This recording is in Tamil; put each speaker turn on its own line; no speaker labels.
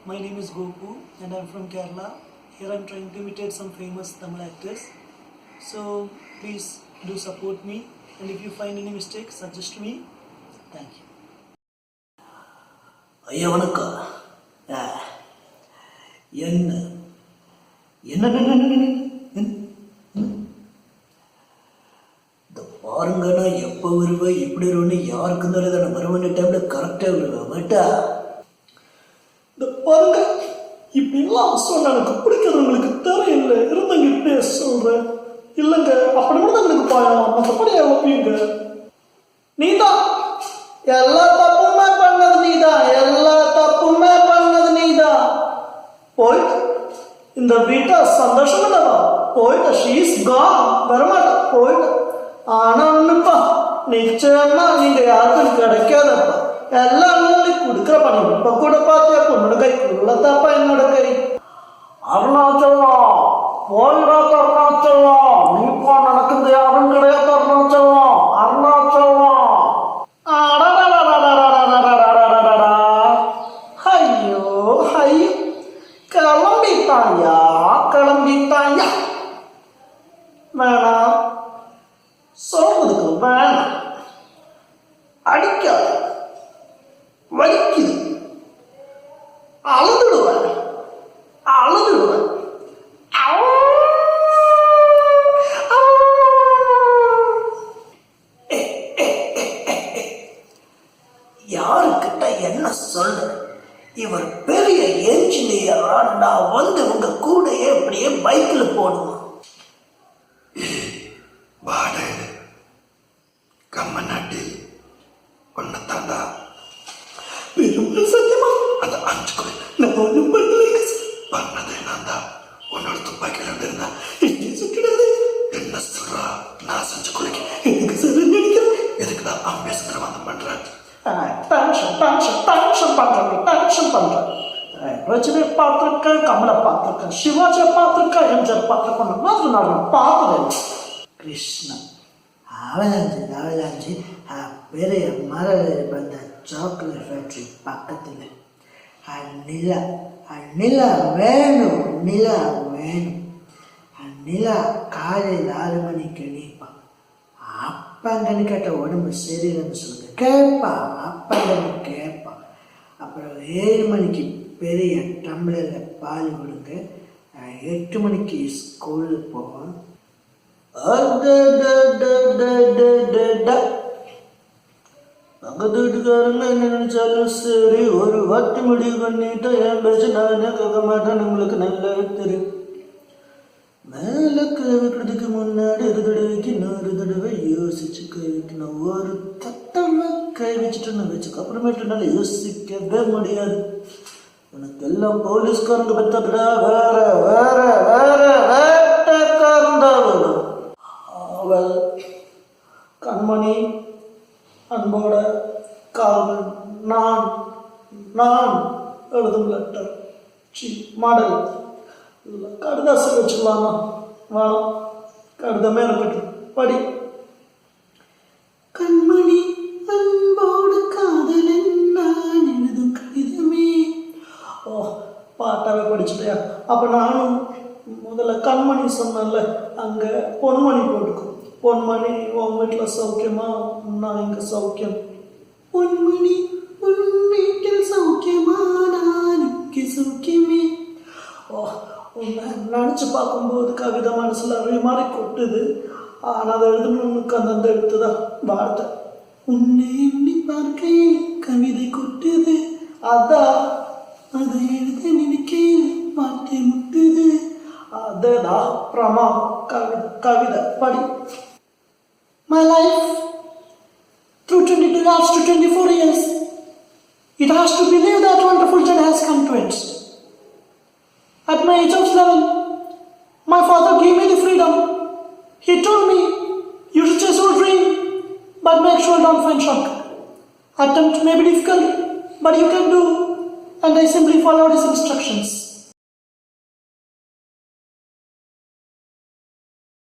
My name is Gopu and I'm from Kerala. Here I'm trying to imitate some famous Tamil actors. So please do support me, and if you find any mistakes, suggest me. Thank you.
ஐயா வணக்கம். என்ன என்ன இந்த பாருங்க, நான் எப்போ வருவேன் எப்படி வருவேன்னு யாருக்கும் தெரியாத. நான் வர வேண்டிய டைம்ல கரெக்டாக வருவேன். வேட்டா
இந்த பாருங்க, இப்படிலாம் சொன்ன எனக்கு பிடிக்கிறவங்களுக்கு தெரியல இருந்தவங்க இப்படியே சொல்றேன். இல்லைங்க அப்படி மட்டும் தான் எனக்கு பாயம், மற்றபடி வைப்பீங்க. நீதான் எல்லா தப்புமே பண்ணது, நீதான் எல்லா தப்புமே பண்ணது, நீதான். போயிட்டு இந்த வீட்டை சந்தோஷமா இல்லவா போயிட்டு, ஷீஸ் கான் வரமாட்டா போயிட்டு. ஆனா ஒண்ணுப்பா, நிச்சயமா நீங்க யாருக்கும் கிடைக்காதப்பா. எல்லாம் கொடுக்குற பண்ணி இப்ப கூட பார்த்தியா, பொண்ணோட கை உள்ளதாப்பா என்னோட கை. அருணாச்சலம் போயிடாத அருணாச்சலம், நீப்பா நடக்குது யாரும் கிடையாது அருணாச்சலம். அருணாச்சலம் ஐயோ ஐயோ, கிளம்பிட்டாயா கிளம்பிட்டாயா. வேணாம் சொல்றதுக்கு வேணாம், அடிக்காது, வலிக்குது, அழுதுடுவேன் அழுதுடுவேன்.
யாருக்கிட்ட என்ன சொல்ற? இவர் பெரிய என்ஜினியரா? நான் வந்து உங்க கூடையே அப்படியே பைக்கில் போடுவோம். வாடகை கம்மநாட்டில் ஒன்னத்தாண்டா பெருமாள் சத்தியமா அந்த 5 கோயில் நான் ஒன்றும் பண்ணதே நான் தான். உன்னோட துப்பாக்கியில் இருந்தா சுட்டிடாது. என்ன சொல்றா? நான் செஞ்ச கொலைக்கு எனக்கு சரி நினைக்கிறேன். எதுக்கு நான் அம்பேத்கர் பண்றேன்?
ரஜினியை பார்த்துருக்கேன், கமலை பார்த்துருக்கேன், சிவாஜியை பார்த்துருக்கேன், எம்ஜிஆர் பார்த்துருக்கேன். நான் பார்த்தது
கிருஷ்ணன் அவளாஞ்சி பெரிய மரம் அந்த சாக்லேட் ஃபேக்ட்ரி பக்கத்தில் நிலா நிலா வேணும், நிலா வேணும். நிலா காலையில் 6 மணிக்கு நீப்பான். அப்பங்கன்னு கேட்ட உடம்பு சரியில்லைன்னு சொல்லுங்க கேட்பான். அப்பங்கன்னு கேட்பான். அப்புறம் 7 மணிக்கு பெரிய டம்ளரில் பால் கொடுங்க. 8 மணிக்கு ஸ்கூலுக்கு போவான். பக்கத்து வீட்டுக்காரங்க என்ன நினைச்சாலும் சரி, ஒரு வாட்டி முடிவு பண்ணிட்டா என் பேச்சு நானே கேட்க மாட்டேன்னு உங்களுக்கு நல்லாவே தெரியும். மேலே கை வைக்கிறதுக்கு முன்னாடி 1 தடவைக்கு 100 தடவை யோசிச்சு கை வைக்கணும். ஒரு தட்டமா கை வச்சுட்டு வச்சுக்க, அப்புறமேட்டு என்னால் யோசிக்கவே முடியாது. உனக்கு எல்லாம் போலீஸ்காரங்க பெற்றப்படா, வேற வேற வேற வேட்டக்காரந்தா வரும். அவள் கண்மணி அன்போட காவல் நான் நான் எழுதும் லெட்டர் மாடல் கடுதாசி வச்சுக்கலாமா? வேணாம், கடுதமே இருக்கட்டும். படி. கண்மணி அன்போடு காதலன் நான் எழுதும் கடிதமே. ஓ, பாட்டாவே படிச்சுட்டியா? அப்போ நானும் முதல்ல கண்மணி சொன்னேன்ல, அங்கே பொன்மணி போட்டுக்கும். பொன்மணி உன் வீட்டில் சௌக்கியமா? நான் இங்கே சௌக்கியம். பொன்மணி உன் வீட்டில் சௌக்கியமா? நான் இங்கே சௌக்கியமே. ஓ, உன்னை நினச்சி பார்க்கும்போது கவிதை மனசில் அவை மாதிரி கொட்டுது. ஆனால் அதை எழுதணும்னுக்கு அந்த எழுத்துதான் வார்த்தை. உன்னை எண்ணி பார்க்கையில் கவிதை கொட்டுது, அதான் அதை எழுத நினைக்கையில் வார்த்தை முட்டுது. அதுதான் பிரமா கவிதை. படி. My life through 22 hours to 24 years, it has to believe that wonderful journey has come to ends. At my age of 11, my father gave me the freedom. He told me, you should chase your dream, but make sure don't find shortcut. Attempt may be difficult, but you can do. And I simply followed his instructions.